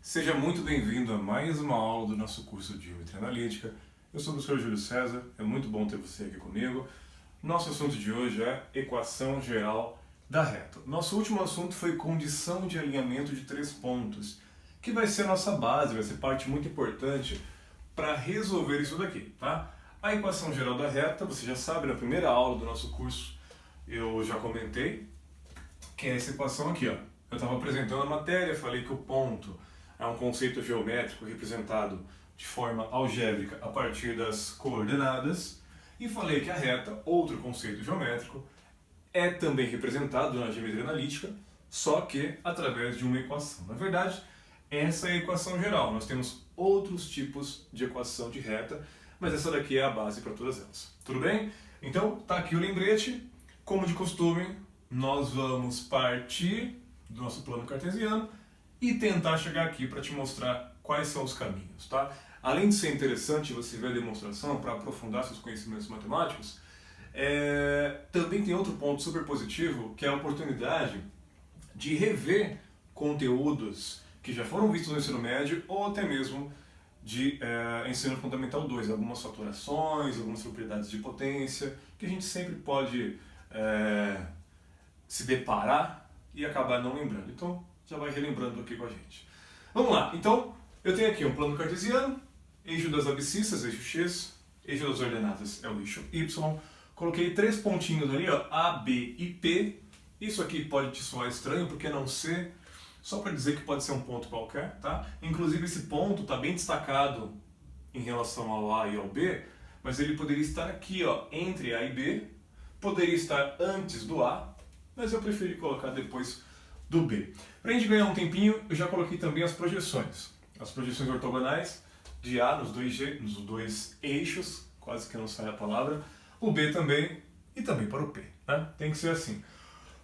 Seja muito bem-vindo a mais uma aula do nosso curso de Geometria Analítica. Eu sou o professor Júlio César, é muito bom ter você aqui comigo. Nosso assunto de hoje é equação geral da reta. Nosso último assunto foi condição de alinhamento de três pontos, que vai ser a nossa base, vai ser parte muito importante para resolver isso daqui, tá? A equação geral da reta, você já sabe, na primeira aula do nosso curso eu já comentei, que é essa equação aqui, ó. Eu estava apresentando a matéria, falei que o ponto é um conceito geométrico representado de forma algébrica a partir das coordenadas, e falei que a reta, outro conceito geométrico, é também representado na geometria analítica, só que através de uma equação. Na verdade, essa é a equação geral. Nós temos outros tipos de equação de reta, mas essa daqui é a base para todas elas. Tudo bem? Então, tá aqui o lembrete. Como de costume, nós vamos partir do nosso plano cartesiano e tentar chegar aqui para te mostrar quais são os caminhos, tá? Além de ser interessante você ver a demonstração para aprofundar seus conhecimentos matemáticos, também tem outro ponto super positivo, que é a oportunidade de rever conteúdos que já foram vistos no ensino médio ou até mesmo de ensino fundamental 2, algumas faturações, algumas propriedades de potência, que a gente sempre pode se deparar e acabar não lembrando. Então, já vai relembrando aqui com a gente. Vamos lá. Então, eu tenho aqui um plano cartesiano, eixo das abscissas, eixo X, eixo das ordenadas é o eixo Y. Coloquei três pontinhos ali, ó, A, B e P. Isso aqui pode te soar estranho, porque não C? Só para dizer que pode ser um ponto qualquer, tá? Inclusive esse ponto está bem destacado em relação ao A e ao B, mas ele poderia estar aqui, ó, entre A e B, poderia estar antes do A, mas eu preferi colocar depois do B. Para a gente ganhar um tempinho, eu já coloquei também as projeções. As projeções ortogonais de A nos dois eixos, quase que não sai a palavra, o B também e também para o P, né? Tem que ser assim.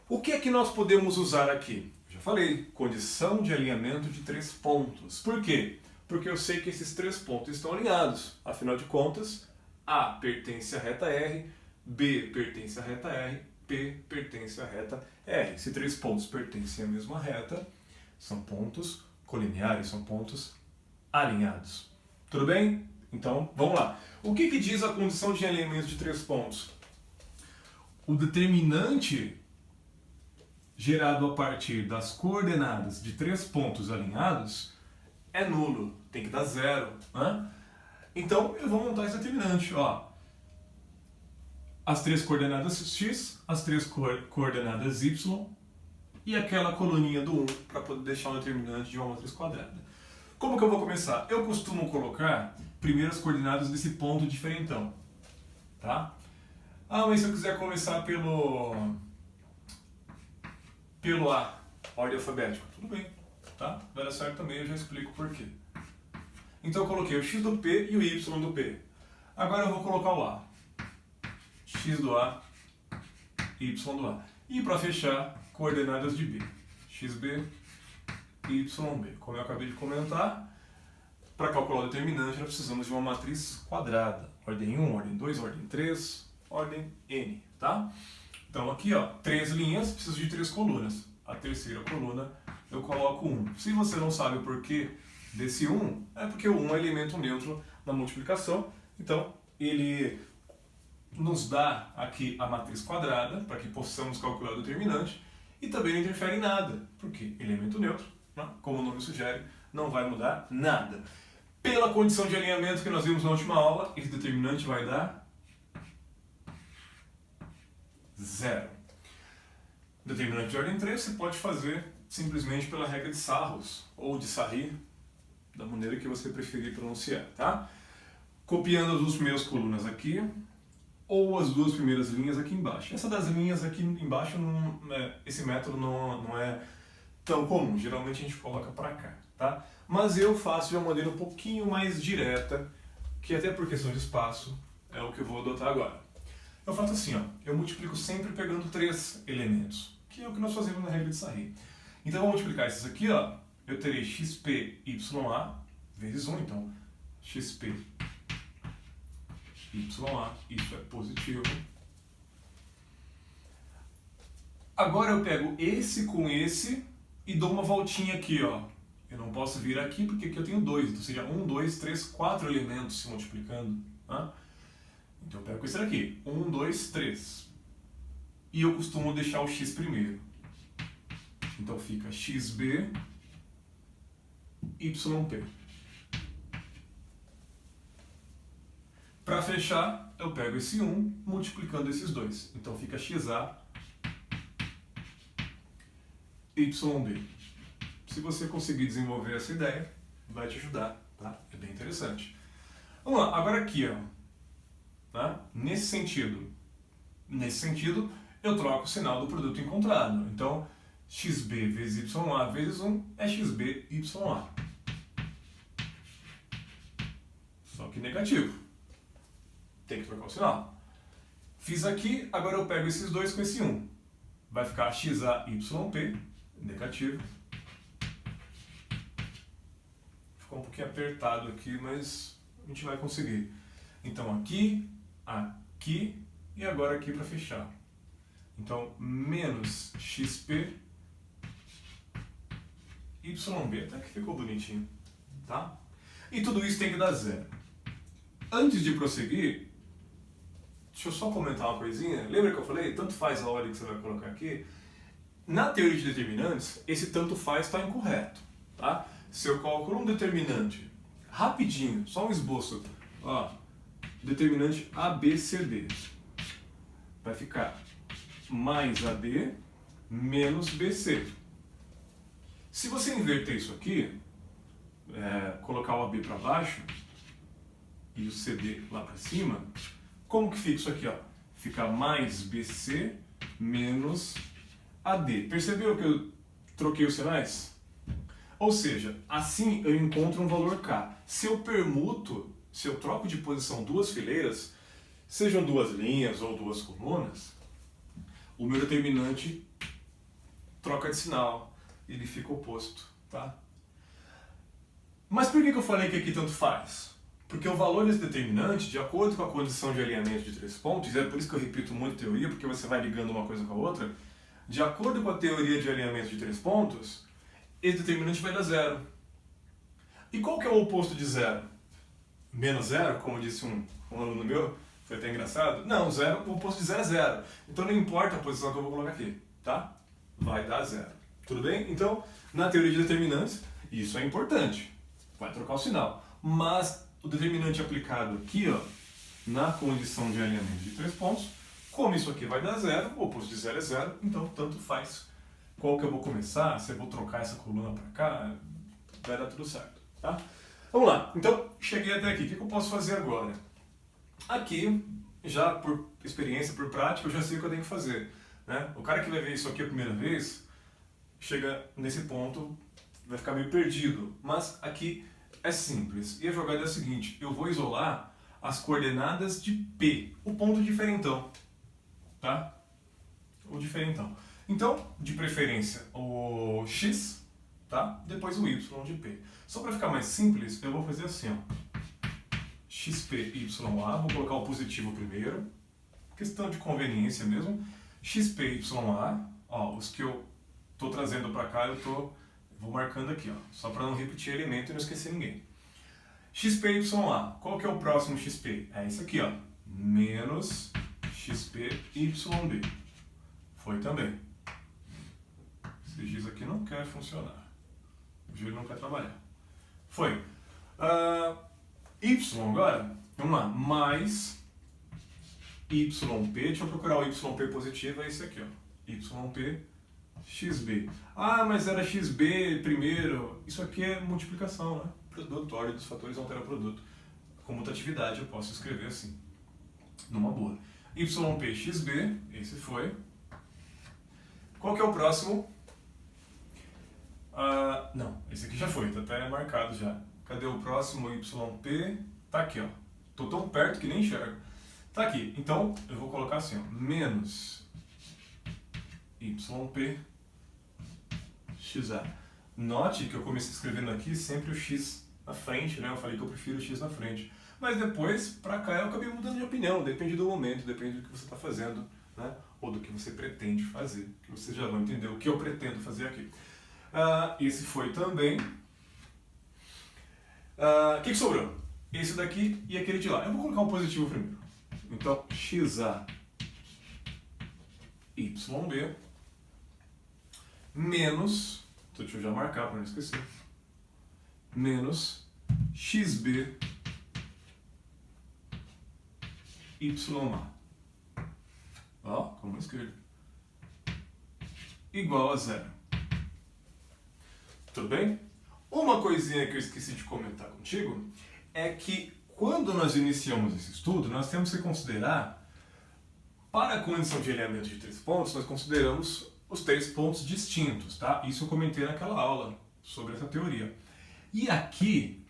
O que é que nós podemos usar aqui? Já falei, condição de alinhamento de três pontos. Por quê? Porque eu sei que esses três pontos estão alinhados. Afinal de contas, A pertence à reta R, B pertence à reta R, P pertence à reta R. Se três pontos pertencem à mesma reta, são pontos colineares, são pontos alinhados. Tudo bem? Então, vamos lá. O que diz a condição de alinhamento de três pontos? O determinante gerado a partir das coordenadas de três pontos alinhados é nulo, tem que dar zero, né? Então, eu vou montar esse determinante, ó. As três coordenadas x, as três coordenadas y e aquela coluninha do 1 para poder deixar um determinante de uma matriz quadrada. Como que eu vou começar? Eu costumo colocar primeiro as coordenadas desse ponto diferentão, tá? Ah, mas se eu quiser começar pelo A, ordem alfabética, tudo bem, tá? Vai dar certo também, eu já explico por quê. Então eu coloquei o x do P e o y do P. Agora eu vou colocar o A. X do A, Y do A. E para fechar, coordenadas de B. XB, YB. Como eu acabei de comentar, para calcular o determinante nós precisamos de uma matriz quadrada. Ordem 1, ordem 2, ordem 3, ordem N, tá? Então aqui, ó, três linhas, preciso de três colunas. A terceira coluna eu coloco 1. Se você não sabe o porquê desse 1, é porque o 1 é elemento neutro na multiplicação. Então, ele nos dá aqui a matriz quadrada, para que possamos calcular o determinante, e também não interfere em nada, porque elemento neutro, né, como o nome sugere, não vai mudar nada. Pela condição de alinhamento que nós vimos na última aula, esse determinante vai dar zero. Determinante de ordem 3 você pode fazer simplesmente pela regra de Sarros, ou de Sarri, da maneira que você preferir pronunciar, tá? Copiando as duas primeiras colunas aqui, ou as duas primeiras linhas aqui embaixo. Essa das linhas aqui embaixo, esse método não é tão comum. Geralmente a gente coloca para cá, tá? Mas eu faço de uma maneira um pouquinho mais direta, que até por questão de espaço é o que eu vou adotar agora. Eu faço assim, ó. Eu multiplico sempre pegando três elementos, que é o que nós fazemos na regra de Sarri. Então eu vou multiplicar esses aqui, ó. Eu terei XPYA vezes 1, então XP YA, isso é positivo. Agora eu pego esse com esse e dou uma voltinha aqui, ó. Eu não posso vir aqui porque aqui eu tenho 2, então seria 1, 2, 3, 4 elementos se multiplicando. Tá? Então eu pego esse daqui, 1, 2, 3. E eu costumo deixar o x primeiro. Então fica xb, yp. Para fechar, eu pego esse 1 multiplicando esses dois. Então fica xa, yb. Se você conseguir desenvolver essa ideia, vai te ajudar, tá? É bem interessante. Vamos lá, agora aqui, ó. Tá? Nesse sentido, eu troco o sinal do produto encontrado. Então, xb vezes YA vezes 1 é xb YA. Só que negativo. Tem que trocar o sinal. Fiz aqui, agora eu pego esses dois com esse 1. Vai ficar xa YP, negativo. Ficou um pouquinho apertado aqui, mas a gente vai conseguir. Então aqui, aqui e agora aqui para fechar. Então, menos xp yb, até que ficou bonitinho, tá? E tudo isso tem que dar zero. Antes de prosseguir, deixa eu só comentar uma coisinha. Lembra que eu falei, tanto faz a ordem que você vai colocar aqui? Na teoria de determinantes, esse tanto faz está incorreto, tá? Se eu calculo um determinante rapidinho, só um esboço, ó, determinante ABCD, vai ficar mais AD menos BC. Se você inverter isso aqui, colocar o AB para baixo e o CD lá para cima, como que fica isso aqui? Ó? Fica mais BC menos AD. Percebeu que eu troquei os sinais? Ou seja, assim eu encontro um valor K. Se eu permuto, se eu troco de posição duas fileiras, sejam duas linhas ou duas colunas, o meu determinante troca de sinal, ele fica oposto, tá? Mas por que eu falei que aqui tanto faz? Porque o valor desse determinante, de acordo com a condição de alinhamento de 3 pontos, e é por isso que eu repito muito teoria, porque você vai ligando uma coisa com a outra, de acordo com a teoria de alinhamento de 3 pontos, esse determinante vai dar zero. E qual que é o oposto de zero? Menos zero, como disse um aluno meu, foi até engraçado. Não, zero, o oposto de zero é zero. Então não importa a posição que eu vou colocar aqui, tá? Vai dar zero. Tudo bem? Então, na teoria de determinantes, isso é importante. Vai trocar o sinal. Mas o determinante aplicado aqui, ó, na condição de alinhamento de 3 pontos, como isso aqui vai dar zero, o oposto de zero é zero, então tanto faz qual que eu vou começar, se eu vou trocar essa coluna para cá, vai dar tudo certo, tá? Vamos lá, então cheguei até aqui, o que eu posso fazer agora? Aqui, já por experiência, por prática, eu já sei o que eu tenho que fazer, né? O cara que vai ver isso aqui a primeira vez, chega nesse ponto, vai ficar meio perdido, mas aqui é simples. E a jogada é a seguinte, eu vou isolar as coordenadas de P, o ponto diferentão, tá? O diferentão. Então, de preferência, o X, tá? Depois o Y de P. Só para ficar mais simples, eu vou fazer assim, ó. XP, YA, vou colocar o positivo primeiro, questão de conveniência mesmo. XP, YA, ó, os que eu tô trazendo para cá, vou marcando aqui, ó, só para não repetir elemento e não esquecer ninguém. XP, YA, qual que é o próximo XP? É esse aqui, ó, menos XP, YB. Foi também. Esse X aqui não quer funcionar. O Júlio não quer trabalhar. Foi. Y agora, vamos lá, mais YP, deixa eu procurar o YP positivo, é esse aqui, ó. YP, XB. Ah, mas era XB primeiro. Isso aqui é multiplicação, né? Produto, ordem dos fatores altera produto. Com mutatividade eu posso escrever assim, numa boa. YP, XB, esse foi. Qual que é o próximo? Não, esse aqui já foi, tá até marcado já. Cadê o próximo? YP, tá aqui, ó. Tô tão perto que nem enxergo. Tá aqui, então eu vou colocar assim, ó, menos YP XA. Note que eu comecei escrevendo aqui sempre o X na frente, né? Eu falei que eu prefiro o X na frente. Mas depois, pra cá, eu acabei mudando de opinião, depende do momento, depende do que você está fazendo, né? Ou do que você pretende fazer, que vocês já vão entender o que eu pretendo fazer aqui. Esse foi também. O que sobrou? Esse daqui e aquele de lá. Eu vou colocar um positivo primeiro. Então, xa yb menos, então deixa eu já marcar para não esquecer, menos xb YA. Ó, com a mão esquerda. Igual a zero. Tudo bem? Uma coisinha que eu esqueci de comentar contigo é que quando nós iniciamos esse estudo, nós temos que considerar, para a condição de alinhamento de 3 pontos, nós consideramos os 3 pontos distintos, tá? Isso eu comentei naquela aula sobre essa teoria. E aqui,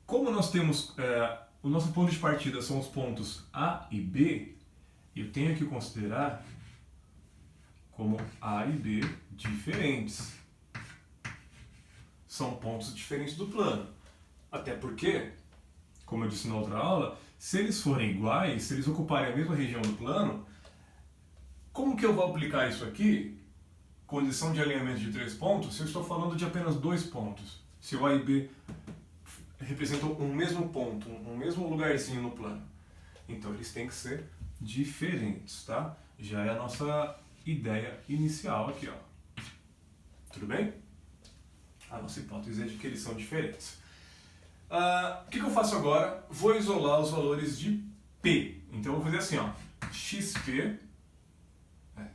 como nós temos, o nosso ponto de partida são os pontos A e B, eu tenho que considerar como A e B diferentes. São pontos diferentes do plano. Até porque, como eu disse na outra aula, se eles forem iguais, se eles ocuparem a mesma região do plano, como que eu vou aplicar isso aqui? Condição de alinhamento de 3 pontos, se eu estou falando de apenas 2 pontos. Se o A e B representam um mesmo ponto, um mesmo lugarzinho no plano. Então eles têm que ser diferentes, tá? Já é a nossa ideia inicial aqui, ó. Tudo bem? A nossa hipótese é de que eles são diferentes. O que eu faço agora? Vou isolar os valores de P. Então eu vou fazer assim, ó. XP.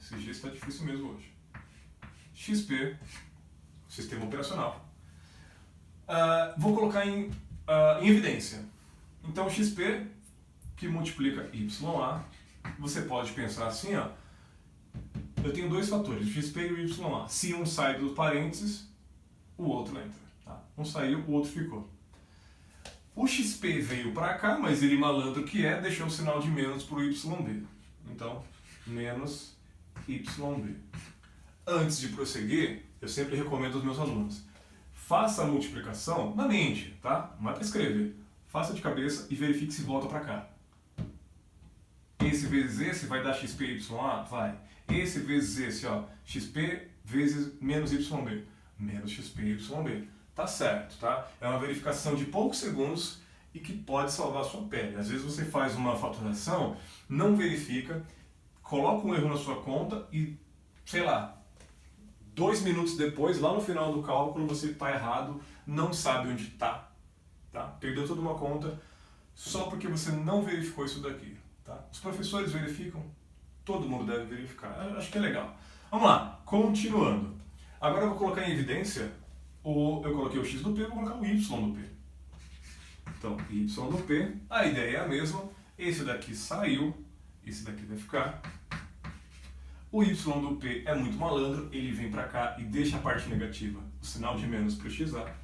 Esse G está difícil mesmo hoje. XP, sistema operacional. Vou colocar em evidência. Então XP, que multiplica YA, você pode pensar assim, ó. Eu tenho 2 fatores, o XP e o YA. Se um sai dos parênteses, o outro entra. Tá? Um saiu, o outro ficou. O XP veio para cá, mas ele malandro que é, deixou o sinal de menos para o YB. Então, menos YB. Antes de prosseguir, eu sempre recomendo aos meus alunos, faça a multiplicação na mente, tá? Não é para escrever. Faça de cabeça e verifique se volta para cá. Esse vezes esse vai dar XP YA? Vai. Esse vezes esse, ó, XP vezes menos YB. Menos XP YB. Tá certo, tá? É uma verificação de poucos segundos e que pode salvar a sua pele. Às vezes você faz uma faturação, não verifica, coloca um erro na sua conta e, sei lá, 2 minutos depois, lá no final do cálculo, você está errado, não sabe onde está, tá? Perdeu toda uma conta só porque você não verificou isso daqui, tá? Os professores verificam, todo mundo deve verificar. Eu acho que é legal. Vamos lá, continuando. Agora eu vou colocar em evidência, eu coloquei o x do p, eu vou colocar o y do p. Então, y do p, a ideia é a mesma, esse daqui saiu, esse daqui vai ficar. O y do p é muito malandro, ele vem para cá e deixa a parte negativa, o sinal de menos para o xa.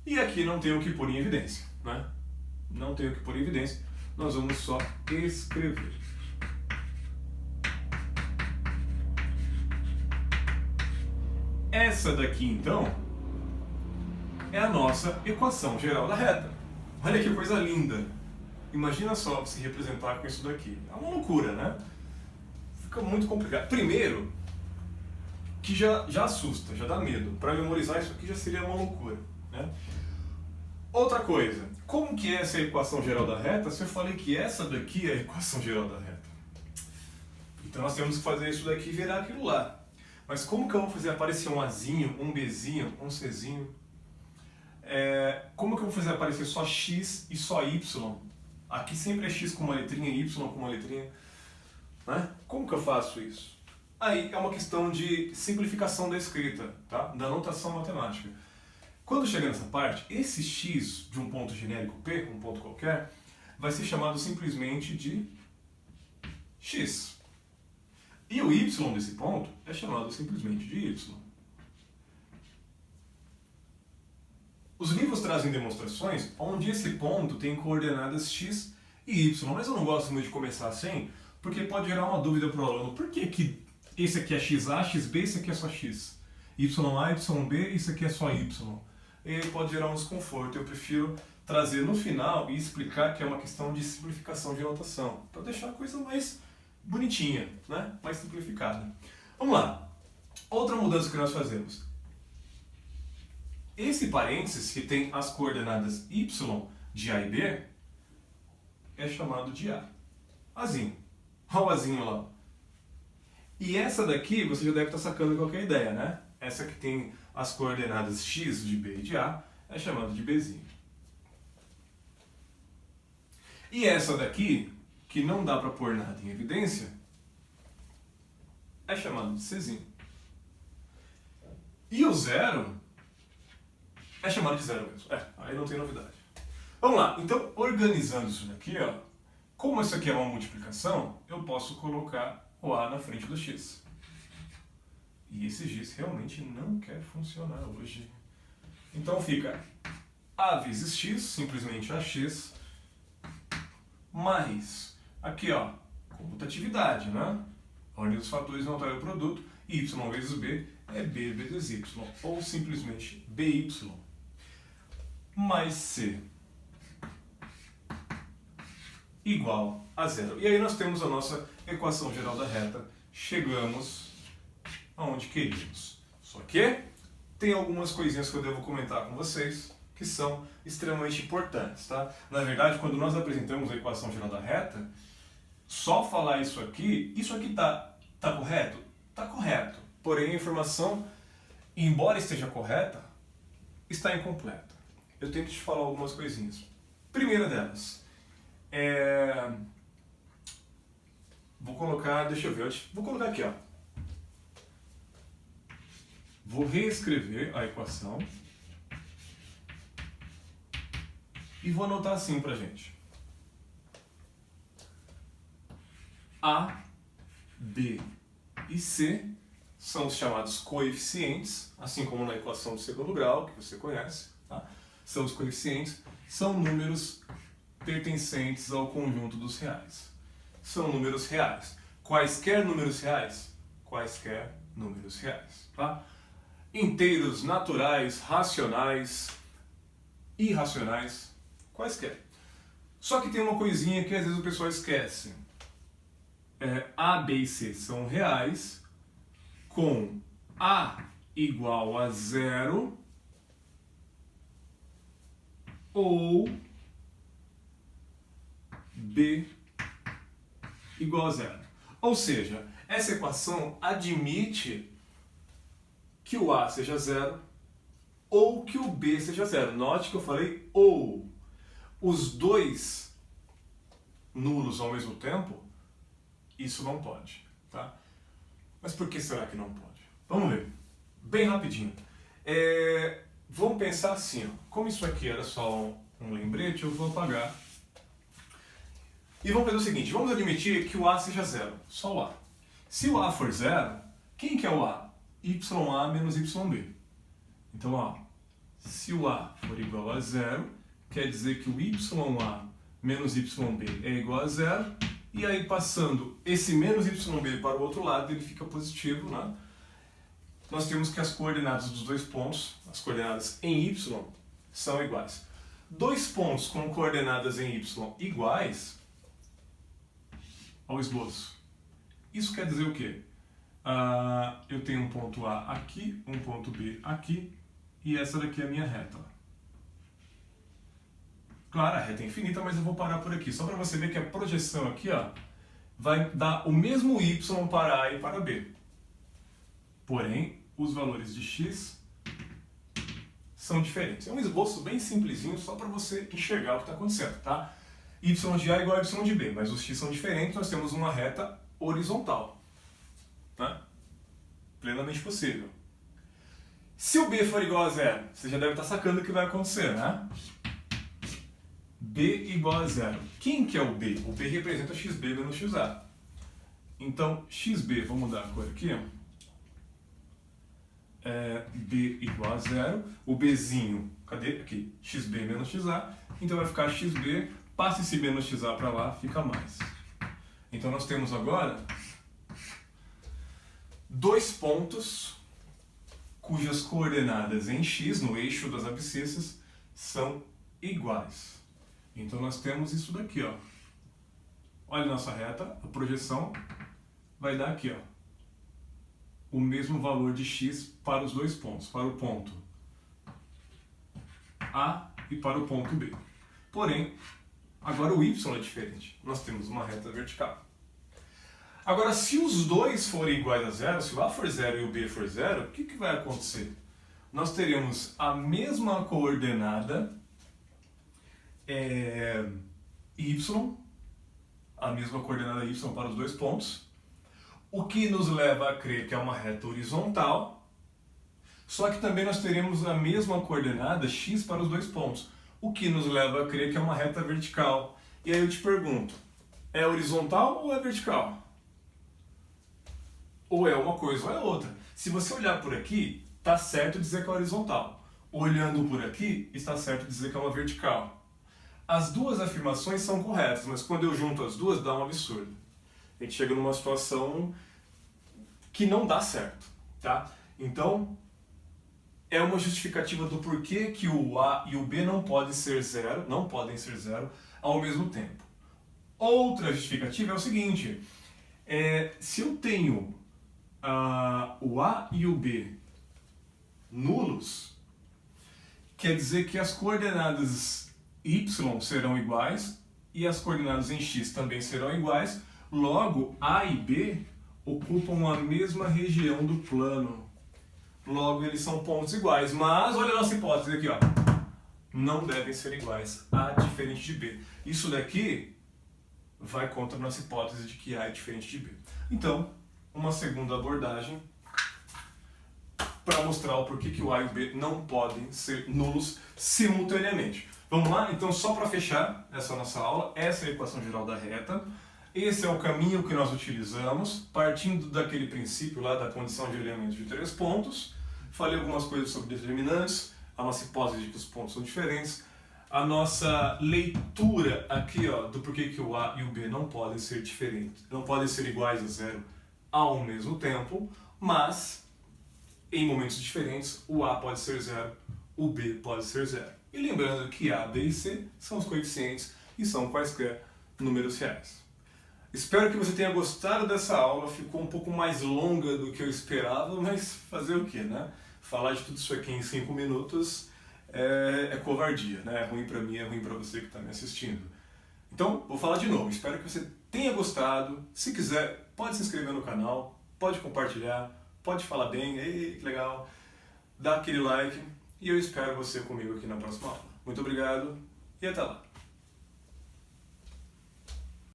E aqui não tenho o que pôr em evidência, né? Não tenho o que pôr em evidência, nós vamos só escrever. Essa daqui, então, é a nossa equação geral da reta. Olha que coisa linda! Imagina só se representar com isso daqui. É uma loucura, né? Fica muito complicado. Primeiro, que já assusta, já dá medo. Para memorizar isso aqui já seria uma loucura, né? Outra coisa, como que é essa equação geral da reta se eu falei que essa daqui é a equação geral da reta? Então nós temos que fazer isso daqui e virar aquilo lá. Mas como que eu vou fazer aparecer um Azinho, um Bzinho, um Czinho? Como que eu vou fazer aparecer só X e só Y? Aqui sempre é X com uma letrinha e Y com uma letrinha. Né? Como que eu faço isso? Aí é uma questão de simplificação da escrita, tá? Da notação matemática. Quando chega nessa parte, esse X de um ponto genérico P, um ponto qualquer, vai ser chamado simplesmente de X. E o Y desse ponto é chamado simplesmente de Y. Os livros trazem demonstrações onde esse ponto tem coordenadas X e Y, mas eu não gosto muito de começar assim, porque pode gerar uma dúvida para o aluno. Por que esse aqui é XA, XB, esse aqui é só X? YA, YB, isso aqui é só Y. E pode gerar um desconforto. Eu prefiro trazer no final e explicar que é uma questão de simplificação de notação, para deixar a coisa mais bonitinha, né? Mais simplificada. Vamos lá. Outra mudança que nós fazemos. Esse parênteses, que tem as coordenadas y de A e B, é chamado de A. Azinho. Olha o azinho lá. E essa daqui, você já deve estar sacando qual que é a ideia, né? Essa que tem as coordenadas x de B e de A, é chamada de Bzinho. E essa daqui, que não dá para pôr nada em evidência, é chamado de Czinho. E o zero é chamado de zero mesmo. Aí não tem novidade. Vamos lá, então organizando isso daqui, ó, como isso aqui é uma multiplicação, eu posso colocar o A na frente do x. E esse x realmente não quer funcionar hoje. Então fica A vezes x, simplesmente AX, mais, aqui ó, comutatividade, né? A ordem dos fatores não altera o produto, y vezes b é b vezes y, ou simplesmente by, mais c igual a zero. E aí nós temos a nossa equação geral da reta, chegamos aonde queríamos. Só que tem algumas coisinhas que eu devo comentar com vocês, que são extremamente importantes, tá? Na verdade, quando nós apresentamos a equação geral da reta, só falar isso aqui tá correto? Tá correto. Porém, a informação, embora esteja correta, está incompleta. Eu tenho que te falar algumas coisinhas. Primeira delas, vou colocar, deixa eu ver, vou colocar aqui, ó. Vou reescrever a equação e vou anotar assim pra gente. A, B e C são os chamados coeficientes, assim como na equação do segundo grau, que você conhece, tá? São os coeficientes, são números pertencentes ao conjunto dos reais. São números reais. Quaisquer números reais? Quaisquer números reais, tá? Inteiros, naturais, racionais, irracionais, quaisquer. Só que tem uma coisinha que às vezes o pessoal esquece. A, B e C são reais, com A igual a zero ou B igual a zero. Ou seja, essa equação admite que o A seja zero ou que o B seja zero. Note que eu falei ou. Os dois nulos ao mesmo tempo, isso não pode, tá? Mas por que será que não pode? Vamos ver. Bem rapidinho. Vamos pensar assim, ó. Como isso aqui era só um lembrete, eu vou apagar. E vamos fazer o seguinte, vamos admitir que o A seja zero, só o A. Se o A for zero, quem que é o A? YA menos YB. Então, ó, se o A for igual a zero, quer dizer que o YA menos YB é igual a zero, e aí passando esse menos YB para o outro lado, ele fica positivo, né? Nós temos que as coordenadas dos dois pontos, as coordenadas em Y, são iguais. Dois pontos com coordenadas em Y iguais, ao esboço. Isso quer dizer o quê? Eu tenho um ponto A aqui, um ponto B aqui, e essa daqui é a minha reta. Claro, a reta é infinita, mas eu vou parar por aqui, só para você ver que a projeção aqui, ó, vai dar o mesmo y para A e para B. Porém, os valores de x são diferentes. É um esboço bem simplesinho, só para você enxergar o que está acontecendo, tá? Y de A igual a y de B, mas os x são diferentes, nós temos uma reta horizontal. Né? Plenamente possível. Se o B for igual a zero, você já deve estar sacando o que vai acontecer, né? B igual a zero. Quem que é o B? O B representa xB menos xa. Então, xB, vou mudar a cor aqui, B igual a zero. O Bzinho, cadê? Aqui, xB menos xa. Então vai ficar xB, passa esse menos xa para lá, fica mais. Então nós temos agora dois pontos cujas coordenadas em x, no eixo das abscissas, são iguais. Então nós temos isso daqui, ó. Olha a nossa reta, a projeção vai dar aqui, ó, o mesmo valor de x para os dois pontos, para o ponto A e para o ponto B. Porém, agora o y é diferente. Nós temos uma reta vertical. Agora, se os dois forem iguais a zero, se o A for zero e o B for zero, o que vai acontecer? Nós teremos a mesma coordenada y, a mesma coordenada y para os dois pontos, o que nos leva a crer que é uma reta horizontal, só que também nós teremos a mesma coordenada x para os dois pontos, o que nos leva a crer que é uma reta vertical. E aí eu te pergunto, é horizontal ou é vertical? Ou é uma coisa ou é outra. Se você olhar por aqui, está certo dizer que é horizontal. Olhando por aqui, está certo dizer que é uma vertical. As duas afirmações são corretas, mas quando eu junto as duas, dá um absurdo. A gente chega numa situação que não dá certo, tá? Então, é uma justificativa do porquê que o A e o B não podem ser zero ao mesmo tempo. Outra justificativa é o seguinte, se eu tenho o A e o B nulos, quer dizer que as coordenadas y serão iguais e as coordenadas em x também serão iguais, logo A e B ocupam a mesma região do plano. Logo eles são pontos iguais, mas olha a nossa hipótese aqui, ó. Não devem ser iguais, A diferente de B. Isso daqui vai contra a nossa hipótese de que A é diferente de B. Então, uma segunda abordagem para mostrar o porquê que o A e o B não podem ser nulos simultaneamente. Vamos lá? Então, só para fechar essa nossa aula, essa é a equação geral da reta. Esse é o caminho que nós utilizamos, partindo daquele princípio lá da condição de elementos de 3 pontos. Falei algumas coisas sobre determinantes, a nossa hipótese de que os pontos são diferentes, a nossa leitura aqui, ó, do porquê que o A e o B não podem ser diferentes, não podem ser iguais a zero ao mesmo tempo, mas em momentos diferentes o A pode ser zero, o B pode ser zero. E lembrando que A, B e C são os coeficientes e são quaisquer números reais. Espero que você tenha gostado dessa aula, ficou um pouco mais longa do que eu esperava, mas fazer o que, né? Falar de tudo isso aqui em 5 minutos é covardia, né? É ruim pra mim, é ruim pra você que está me assistindo. Então, vou falar de novo, espero que você tenha gostado. Se quiser, pode se inscrever no canal, pode compartilhar, pode falar bem, ei, que legal, dá aquele like e eu espero você comigo aqui na próxima aula. Muito obrigado e até lá!